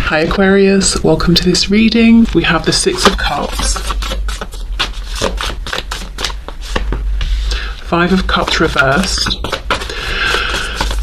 Hi Aquarius, welcome to this reading. We have the Six of Cups, Five of Cups reversed.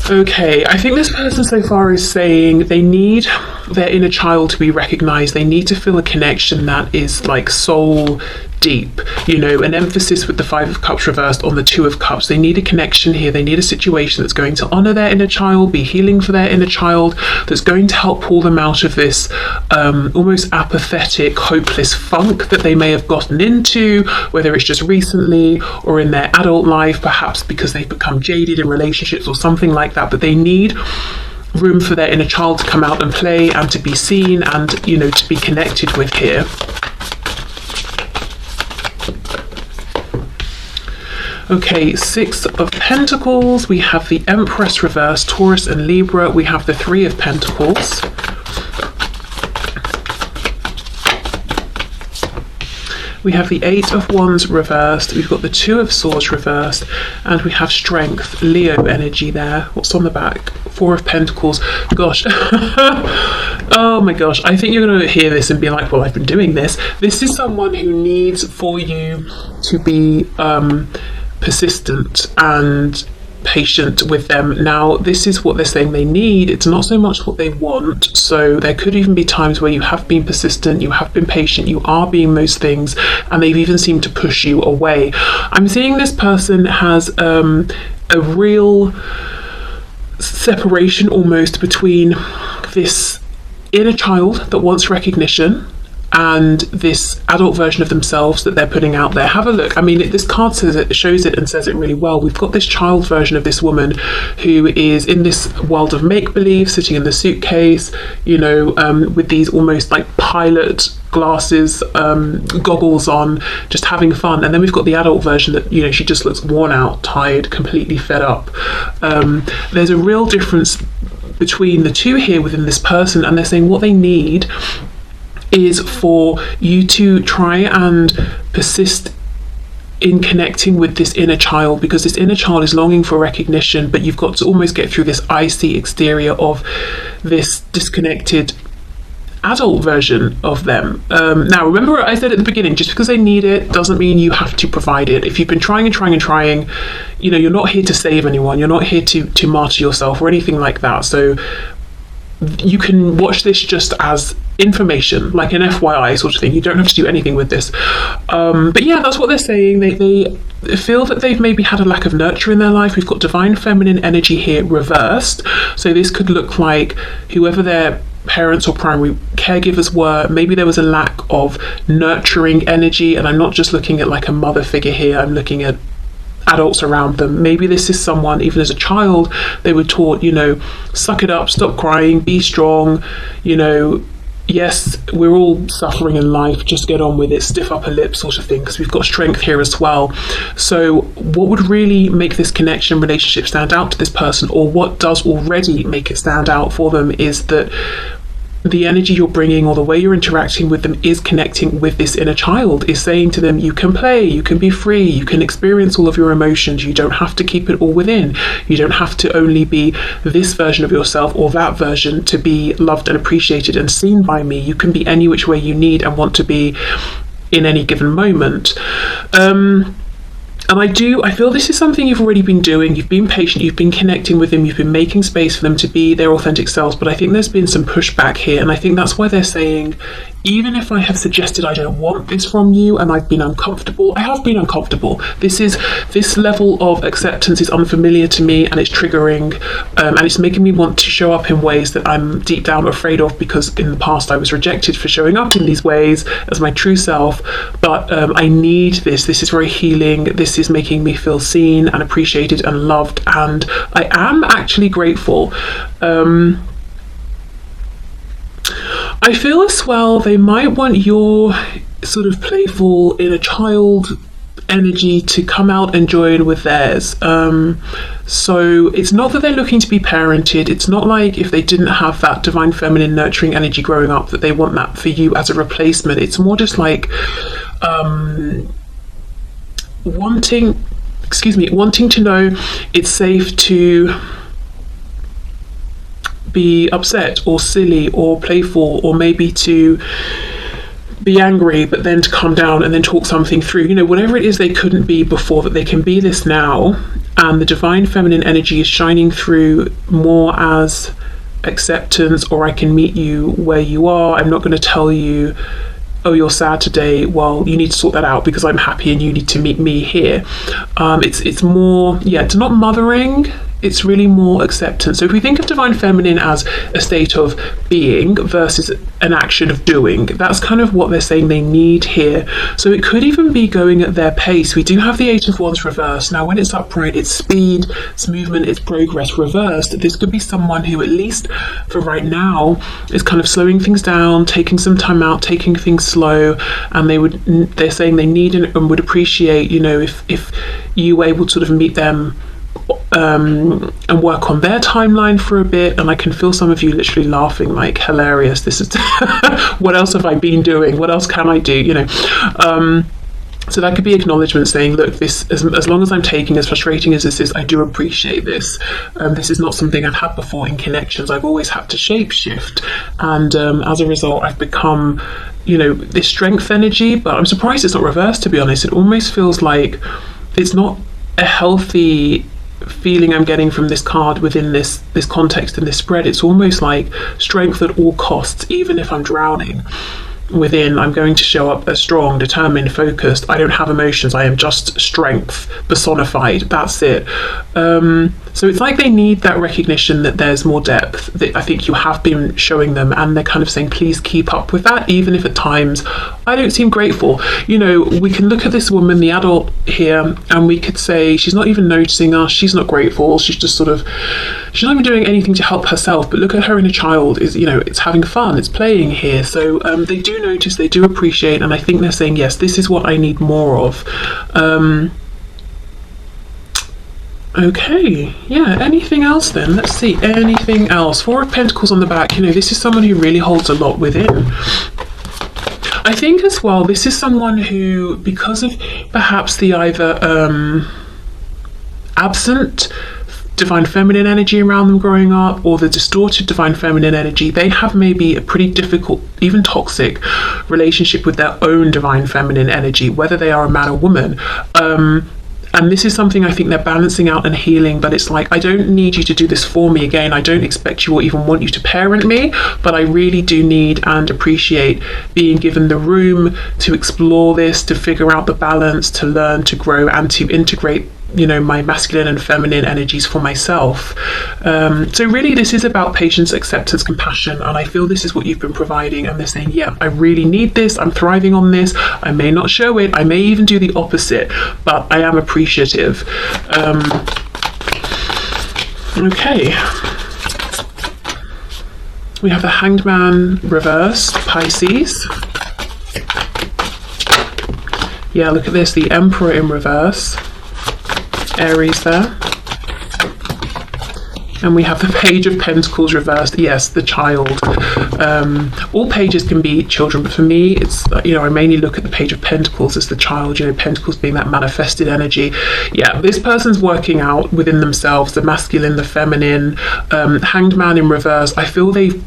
Okay, I think this person so far is saying they need their inner child to be recognized. They need to feel a connection that is like soul deep, you know, an emphasis with the Five of Cups reversed on the Two of Cups. They need a connection here. They need a situation that's going to honor their inner child, be healing for their inner child, that's going to help pull them out of this almost apathetic, hopeless funk that they may have gotten into, whether it's just recently or in their adult life, perhaps because they've become jaded in relationships or something like that. But they need room for their inner child to come out and play and to be seen and, you know, to be connected with here. Okay, Six of Pentacles, we have the Empress reversed, Taurus and Libra, we have the Three of Pentacles. We have the Eight of Wands reversed, we've got the Two of Swords reversed, and we have Strength, Leo energy there. What's on the back? Four of Pentacles. Gosh. Oh my gosh. I think you're going to hear this and be like, well, I've been doing this. This is someone who needs for you to be persistent and patient with them. Now, this is what they're saying they need. It's not so much what they want. So there could even be times where you have been persistent, you have been patient, you are being those things, and they've even seemed to push you away. I'm seeing this person has a real separation almost between this inner child that wants recognition and this adult version of themselves that they're putting out there. Have a look. I mean, this card says it, shows it and says it really well. We've got this child version of this woman who is in this world of make-believe, sitting in the suitcase, you know, with these almost like pilot glasses, goggles on, just having fun. And then we've got the adult version that, you know, she just looks worn out, tired, completely fed up. There's a real difference between the two here within this person, and they're saying what they need is for you to try and persist in connecting with this inner child, because this inner child is longing for recognition, but you've got to almost get through this icy exterior of this disconnected adult version of them. Now, remember what I said at the beginning, just because they need it doesn't mean you have to provide it. If you've been trying and trying and trying, you know, you're not here to save anyone, you're not here to martyr yourself or anything like that. So you can watch this just as information, like an FYI sort of thing. You don't have to do anything with this. But yeah, that's what they're saying. They feel that they've maybe had a lack of nurture in their life. We've got divine feminine energy here reversed. So this could look like whoever their parents or primary caregivers were, maybe there was a lack of nurturing energy. And I'm not just looking at like a mother figure here, I'm looking at adults around them. Maybe this is someone, even as a child, they were taught, you know, suck it up, stop crying, be strong, you know, yes, we're all suffering in life, just get on with it, stiff upper lip sort of thing, because we've got strength here as well. So what would really make this connection relationship stand out to this person, or what does already make it stand out for them, is that the energy you're bringing or the way you're interacting with them is connecting with this inner child, is saying to them, you can play, you can be free, you can experience all of your emotions, you don't have to keep it all within, you don't have to only be this version of yourself or that version to be loved and appreciated and seen by me. You can be any which way you need and want to be in any given moment. And I feel this is something you've already been doing. You've been patient, you've been connecting with them, you've been making space for them to be their authentic selves, but I think there's been some pushback here, and I think that's why they're saying, even if I have suggested I don't want this from you and I've been uncomfortable, I have been uncomfortable. This level of acceptance is unfamiliar to me, and it's triggering, and it's making me want to show up in ways that I'm deep down afraid of, because in the past I was rejected for showing up in these ways as my true self. But I need this. This is very healing. This is making me feel seen and appreciated and loved, and I am actually grateful. I feel as well they might want your sort of playful inner child energy to come out and join with theirs. So it's not that they're looking to be parented. It's not like if they didn't have that divine feminine nurturing energy growing up that they want that for you as a replacement. It's more just like wanting to know it's safe to be upset or silly or playful, or maybe to be angry but then to calm down and then talk something through. You know, whatever it is they couldn't be before, that they can be this now, and the divine feminine energy is shining through more as acceptance, or I can meet you where you are. I'm not going to tell you, oh, you're sad today, well, you need to sort that out because I'm happy and you need to meet me here. It's more, it's not mothering, it's really more acceptance. So if we think of divine feminine as a state of being versus an action of doing, that's kind of what they're saying they need here. So it could even be going at their pace. We do have the Eight of Wands reversed. Now when it's upright, it's speed, it's movement, it's progress. Reversed, this could be someone who, at least for right now, is kind of slowing things down, taking some time out, taking things slow, and they're saying they need and would appreciate, you know, if you were able to sort of meet them and work on their timeline for a bit. And I can feel some of you literally laughing, like, hilarious, this is what else have I been doing, what else can I do, you know. So that could be acknowledgement, saying, look, this, as long as I'm taking, as frustrating as this is, I do appreciate this. This is not something I've had before in connections. I've always had to shape shift, and as a result I've become, you know, this strength energy. But I'm surprised it's not reversed, to be honest. It almost feels like it's not a healthy feeling I'm getting from this card within this context and this spread. It's almost like strength at all costs. Even if I'm drowning within, I'm going to show up as strong, determined, focused. I don't have emotions, I am just strength personified, that's it. So it's like they need that recognition that there's more depth, that I think you have been showing them, and they're kind of saying, please keep up with that, even if at times I don't seem grateful. You know, we can look at this woman, the adult here, and we could say she's not even noticing us, she's not grateful, she's just sort of, she's not even doing anything to help herself. But look at her inner child, is, you know, it's having fun, it's playing here. So they do notice, they do appreciate, and I think they're saying, yes, this is what I need more of. Okay, yeah, anything else then? Let's see, anything else? Four of Pentacles on the back. You know, this is someone who really holds a lot within. I think as well, this is someone who, because of perhaps the either absent divine feminine energy around them growing up, or the distorted divine feminine energy, they have maybe a pretty difficult, even toxic relationship with their own divine feminine energy, whether they are a man or woman. And this is something I think they're balancing out and healing, but it's like, I don't need you to do this for me. Again, I don't expect you or even want you to parent me, but I really do need and appreciate being given the room to explore this, to figure out the balance, to learn, to grow, and to integrate, you know, my masculine and feminine energies for myself. So really this is about patience, acceptance, compassion, and I feel this is what you've been providing. And they're saying, yeah, I really need this, I'm thriving on this. I may not show it, I may even do the opposite, but I am appreciative. Okay, we have the Hanged Man reversed, Pisces. Yeah, look at this, the Emperor in reverse, Aries there. And we have the Page of Pentacles reversed. Yes, the child. All pages can be children, but for me, it's, you know, I mainly look at the Page of Pentacles as the child, you know, Pentacles being that manifested energy. Yeah, this person's working out within themselves, the masculine, the feminine. Hanged Man in reverse. I feel they've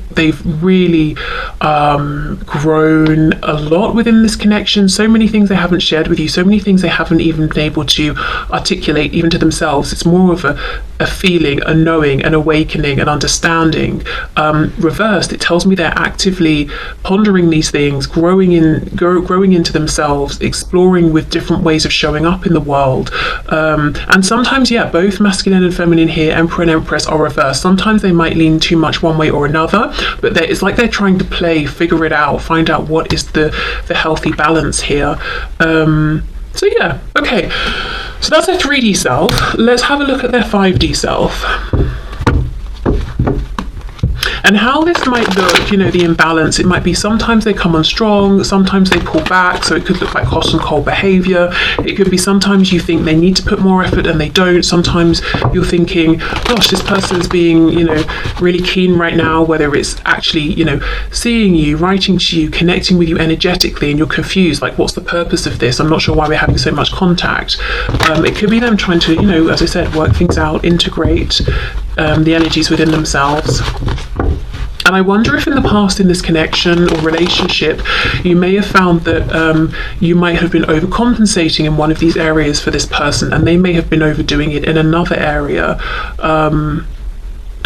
really grown a lot within this connection. So many things they haven't shared with you, so many things they haven't even been able to articulate even to themselves. It's more of a feeling, a knowing, an awakening, an understanding. Reversed, it tells me they're actively pondering these things, growing into themselves, exploring with different ways of showing up in the world. And sometimes, yeah, both masculine and feminine here, Emperor and Empress, are reversed. Sometimes they might lean too much one way or another, but it's like they're trying to play, figure it out, find out what is the healthy balance here. So yeah, okay, so that's their 3D self. Let's have a look at their 5D self. And how this might look, you know, the imbalance, it might be sometimes they come on strong, sometimes they pull back, so it could look like hot and cold behavior. It could be sometimes you think they need to put more effort and they don't. Sometimes you're thinking, gosh, this person's being, you know, really keen right now, whether it's actually, you know, seeing you, writing to you, connecting with you energetically, and you're confused, like, what's the purpose of this? I'm not sure why we're having so much contact. It could be them trying to, you know, as I said, work things out, integrate, the energies within themselves. And I wonder if in the past, in this connection or relationship, you may have found that you might have been overcompensating in one of these areas for this person, and they may have been overdoing it in another area.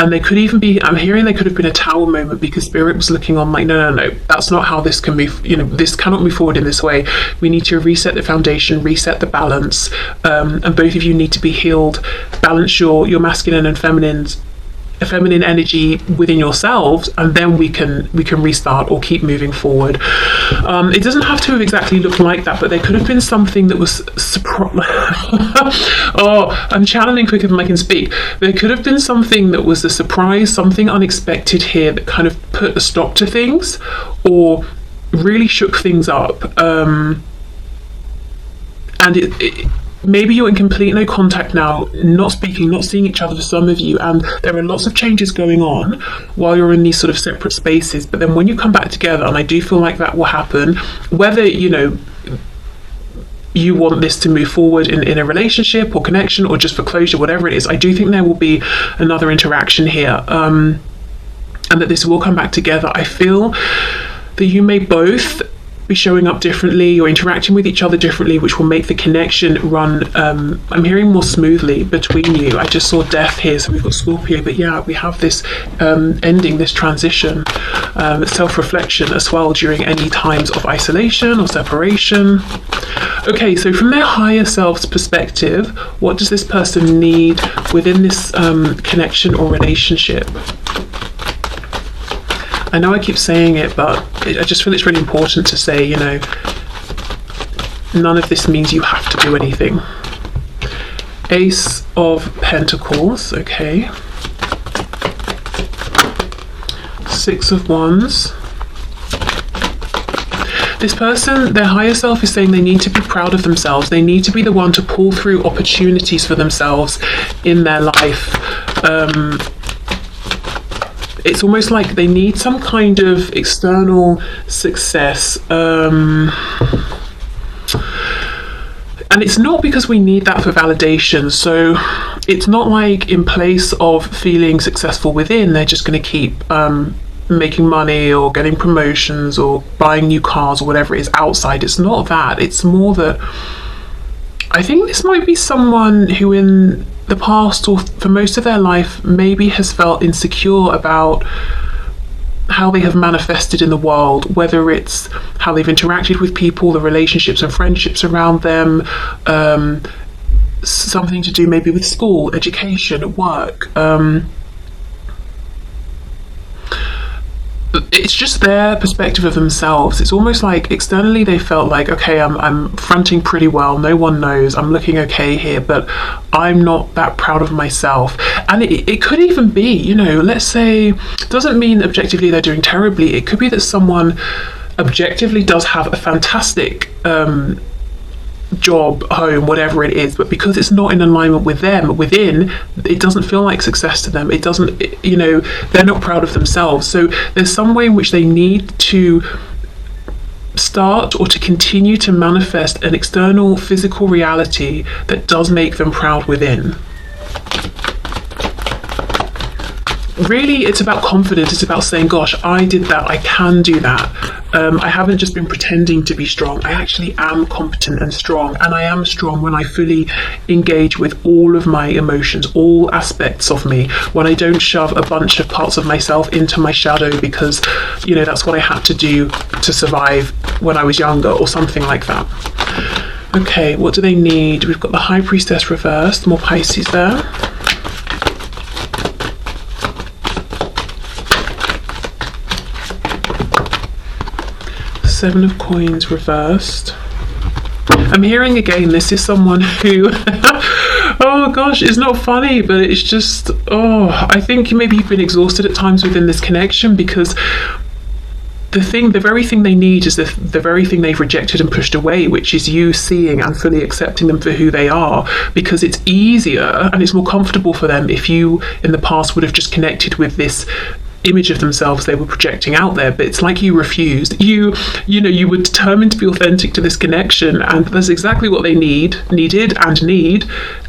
And they could even be, I'm hearing there could have been a tower moment, because Spirit was looking on like, no, that's not how this can move, this cannot move forward in this way. We need to reset the foundation, reset the balance, and both of you need to be healed, balance your masculine and feminine energy within yourselves, and then we can restart or keep moving forward. It doesn't have to have exactly looked like that, but there could have been something that was I'm channeling quicker than I can speak. There could have been something that was a surprise, something unexpected here that kind of put a stop to things or really shook things up. And maybe you're in complete no contact now, not speaking, not seeing each other for some of you, and there are lots of changes going on while you're in these sort of separate spaces. But then when you come back together, and I do feel like that will happen, whether you want this to move forward in a relationship or connection or just for closure, whatever it is, I do think there will be another interaction here, and that this will come back together. I feel that you may both be showing up differently or interacting with each other differently, which will make the connection run, I'm hearing, more smoothly between you. I just saw death here, so we've got Scorpio, but yeah, we have this ending, this transition, self-reflection as well during any times of isolation or separation. Okay, so from their higher self's perspective, what does this person need within this connection or relationship? I know I keep saying it, but I just feel it's really important to say, none of this means you have to do anything. Ace of Pentacles, okay. Six of Wands. This person, their higher self, is saying they need to be proud of themselves. They need to be the one to pull through opportunities for themselves in their life. It's almost like they need some kind of external success. And it's not because we need that for validation. So it's not like in place of feeling successful within, they're just going to keep making money or getting promotions or buying new cars or whatever it is outside. It's not that. It's more that I think this might be someone who in the past or for most of their life maybe has felt insecure about how they have manifested in the world, whether it's how they've interacted with people, the relationships and friendships around them, something to do maybe with school, education, work. It's just their perspective of themselves. It's almost like externally they felt like, okay, I'm fronting pretty well, no one knows, I'm looking okay here, but I'm not that proud of myself. And it could even be, let's say, doesn't mean objectively they're doing terribly. It could be that someone objectively does have a fantastic job, home, whatever it is, but because it's not in alignment with them within, it doesn't feel like success to them. It doesn't, they're not proud of themselves. So there's some way in which they need to start or to continue to manifest an external physical reality that does make them proud within. Really, it's about confidence. It's about saying, gosh, I did that, I can do that. I haven't just been pretending to be strong. I actually am competent and strong, and I am strong when I fully engage with all of my emotions, all aspects of me, when I don't shove a bunch of parts of myself into my shadow because, that's what I had to do to survive when I was younger or something like that. Okay, what do they need? We've got the High Priestess reversed, more Pisces there. Seven of Coins reversed. I'm hearing again, this is someone who, oh gosh, it's not funny, but it's just, I think maybe you've been exhausted at times within this connection because the very thing they need is the very thing they've rejected and pushed away, which is you seeing and fully accepting them for who they are, because it's easier and it's more comfortable for them if you in the past would have just connected with this image of themselves they were projecting out there. But it's like you refused. You were determined to be authentic to this connection, and that's exactly what they needed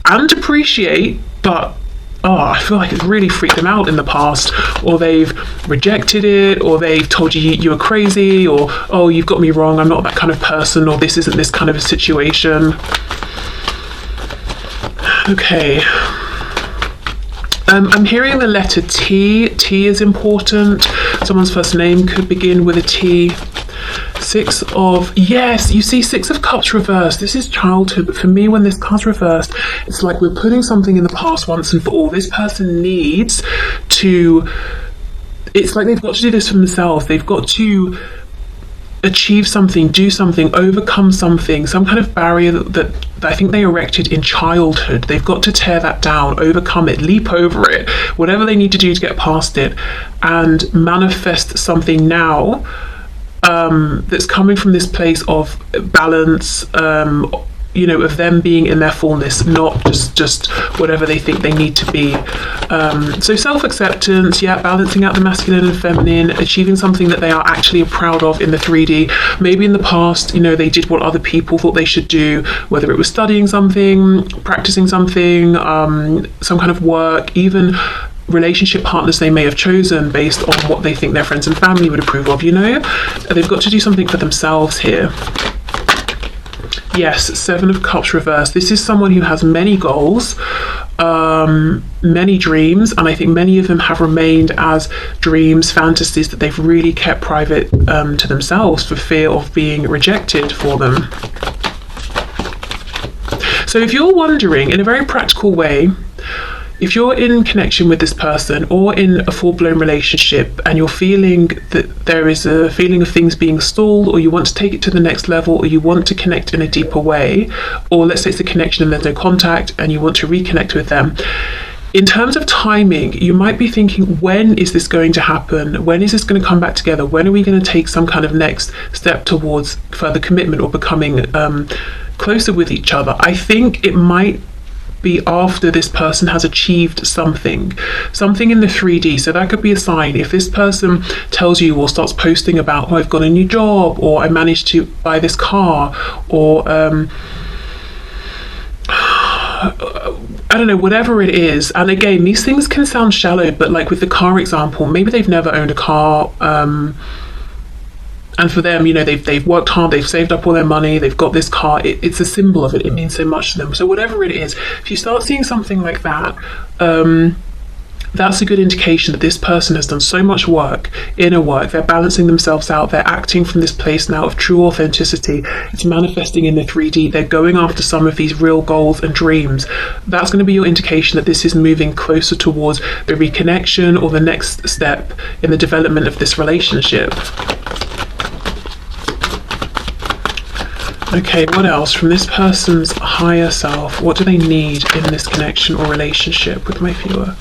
and appreciate, but I feel like it's really freaked them out in the past, or they've rejected it, or they've told you you were crazy, or, oh, you've got me wrong, I'm not that kind of person, or this isn't this kind of a situation. Okay. I'm hearing the letter T. T is important. Someone's first name could begin with a T. Yes, you see, Six of Cups reversed. This is childhood, but for me, when this card's reversed, it's like we're putting something in the past once and for all. This person needs to, it's like they've got to do this for themselves. They've got to achieve something, do something, overcome something, some kind of barrier that I think they erected in childhood. They've got to tear that down, overcome it, leap over it, whatever they need to do to get past it, and manifest something now that's coming from this place of balance, of them being in their fullness, not just whatever they think they need to be. So self-acceptance, balancing out the masculine and feminine, achieving something that they are actually proud of in the 3D. Maybe in the past, they did what other people thought they should do, whether it was studying something, practicing something, some kind of work, even relationship partners they may have chosen based on what they think their friends and family would approve of. They've got to do something for themselves here. Yes, Seven of Cups reversed. This is someone who has many goals, many dreams, and I think many of them have remained as dreams, fantasies that they've really kept private to themselves for fear of being rejected for them. So if you're wondering, in a very practical way, if you're in connection with this person or in a full-blown relationship and you're feeling that there is a feeling of things being stalled, or you want to take it to the next level, or you want to connect in a deeper way, or let's say it's a connection and there's no contact and you want to reconnect with them, in terms of timing, you might be thinking, when is this going to happen? When is this going to come back together? When are we going to take some kind of next step towards further commitment or becoming closer with each other? I think it might be after this person has achieved something in the 3D. So that could be a sign. If this person tells you or starts posting about, I've got a new job, or I managed to buy this car, or I don't know, whatever it is. And again, these things can sound shallow, but like with the car example, maybe they've never owned a car, and for them, they've worked hard, they've saved up all their money, they've got this car, it's a symbol of it, it means so much to them. So whatever it is, if you start seeing something like that, that's a good indication that this person has done so much work, inner work, they're balancing themselves out, they're acting from this place now of true authenticity, it's manifesting in the 3D, they're going after some of these real goals and dreams. That's going to be your indication that this is moving closer towards the reconnection or the next step in the development of this relationship. Okay, what else? From this person's higher self, what do they need in this connection or relationship with my viewer?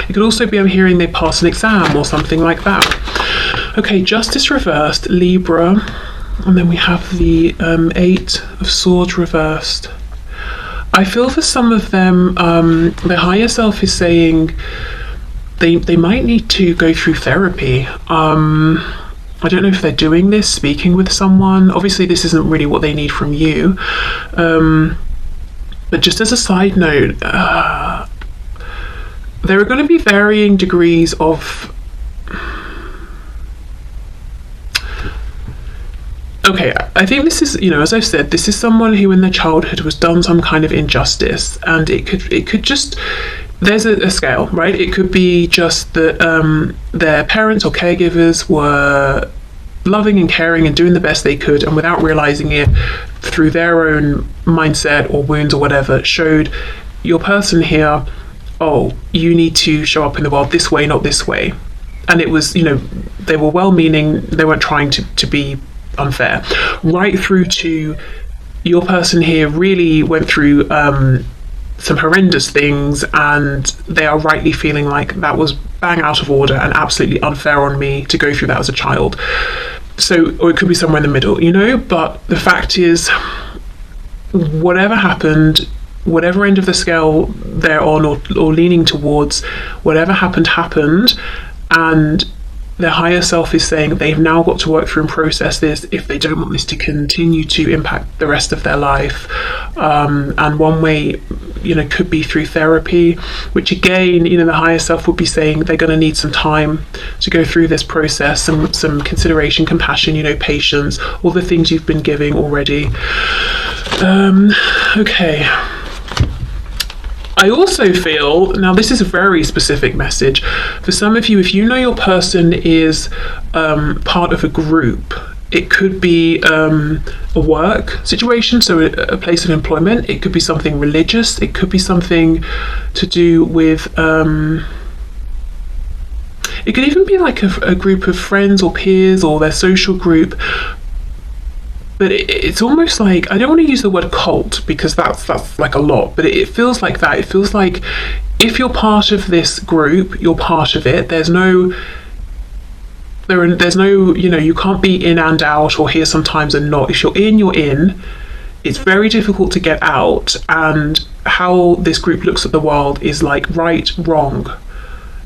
It could also be I'm hearing they pass an exam or something like that. Okay, Justice reversed, Libra, and then we have the 8 of Swords reversed. I feel for some of them, their higher self is saying they might need to go through therapy. I don't know if they're doing this, speaking with someone. Obviously, this isn't really what they need from you. But just as a side note, there are going to be varying degrees of... Okay, I think this is, as I've said, this is someone who in their childhood was done some kind of injustice, and it could just, there's a scale, right? It could be just that their parents or caregivers were loving and caring and doing the best they could, and without realizing it, through their own mindset or wounds or whatever, showed your person here, oh, you need to show up in the world this way, not this way. And it was, they were well-meaning, they weren't trying to be unfair, right through to your person here really went through some horrendous things, and they are rightly feeling like that was bang out of order and absolutely unfair on me to go through that as a child. So, or it could be somewhere in the middle, but the fact is, whatever happened, whatever end of the scale they're on or leaning towards, whatever happened, and their higher self is saying they've now got to work through and process this if they don't want this to continue to impact the rest of their life. And one way, could be through therapy, which again, the higher self would be saying they're going to need some time to go through this process, some consideration, compassion, patience, all the things you've been giving already. Okay. I also feel, now this is a very specific message, for some of you, if you know your person is part of a group, it could be a work situation, so a place of employment, it could be something religious, it could be something to do with, it could even be like a group of friends or peers or their social group. But it's almost like, I don't want to use the word cult because that's like a lot, but it feels like that. It feels like if you're part of this group, you're part of it. There's no, you can't be in and out or here sometimes and not. If you're in, you're in. It's very difficult to get out. And how this group looks at the world is like right, wrong,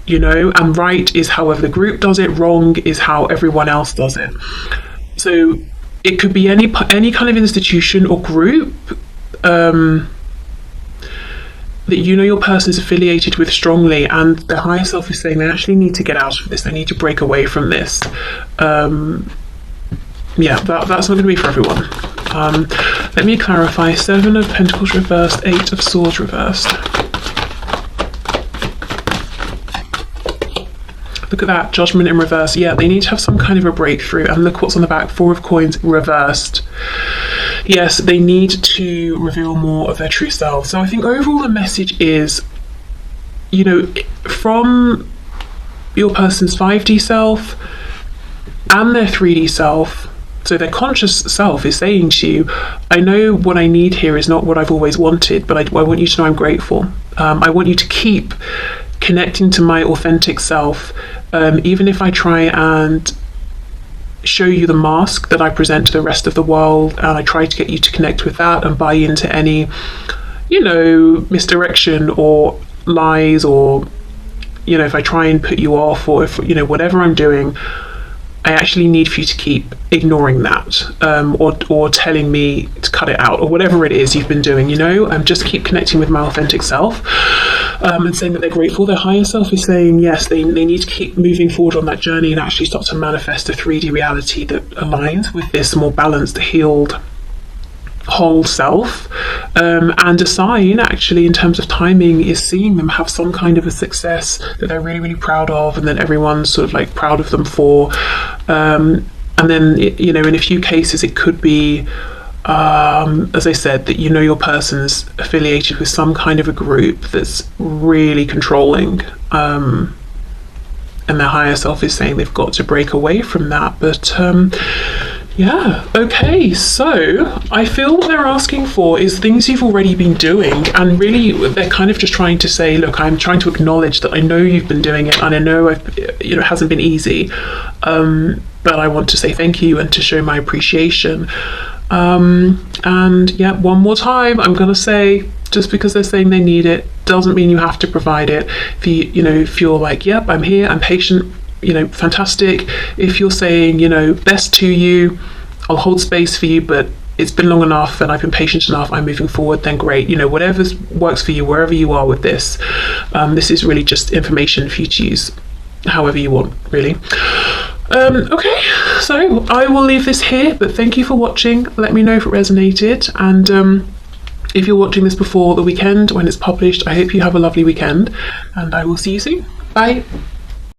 and right is however the group does it, wrong is how everyone else does it. So it could be any kind of institution or group that your person is affiliated with strongly, and the higher self is saying they actually need to get out of this. They need to break away from this. That's not going to be for everyone. Let me clarify. 7 of Pentacles reversed, 8 of Swords reversed. Look at that, Judgment in reverse. Yeah, they need to have some kind of a breakthrough. And look what's on the back, 4 of Coins reversed. Yes, they need to reveal more of their true self. So I think overall the message is, from your person's 5D self and their 3D self, so their conscious self is saying to you, I know what I need here is not what I've always wanted, but I want you to know I'm grateful. I want you to keep connecting to my authentic self, even if I try and show you the mask that I present to the rest of the world, and I try to get you to connect with that and buy into any, misdirection or lies, or, if I try and put you off, or if, whatever I'm doing, I actually need for you to keep ignoring that, or telling me to cut it out, or whatever it is you've been doing, just keep connecting with my authentic self, and saying that they're grateful. Their higher self is saying, yes, they need to keep moving forward on that journey and actually start to manifest a 3D reality that aligns with this more balanced, healed, whole self. And a sign, actually, in terms of timing, is seeing them have some kind of a success that they're really, really proud of, and that everyone's sort of like proud of them for. And then, in a few cases, it could be, as I said, that your person's affiliated with some kind of a group that's really controlling. And their higher self is saying they've got to break away from that. But yeah, okay, so I feel what they're asking for is things you've already been doing, and really they're kind of just trying to say, look, I'm trying to acknowledge that I know you've been doing it, and I know it hasn't been easy, but I want to say thank you and to show my appreciation. And yeah, one more time, I'm gonna say, just because they're saying they need it doesn't mean you have to provide it. If you're like, yep, I'm here, I'm patient, fantastic. If you're saying, best to you, I'll hold space for you, but it's been long enough and I've been patient enough, I'm moving forward, then great. Whatever works for you, wherever you are with this. This is really just information for you to use however you want, really. Okay, so I will leave this here, but thank you for watching. Let me know if it resonated, and if you're watching this before the weekend when it's published, I hope you have a lovely weekend, and I will see you soon. Bye.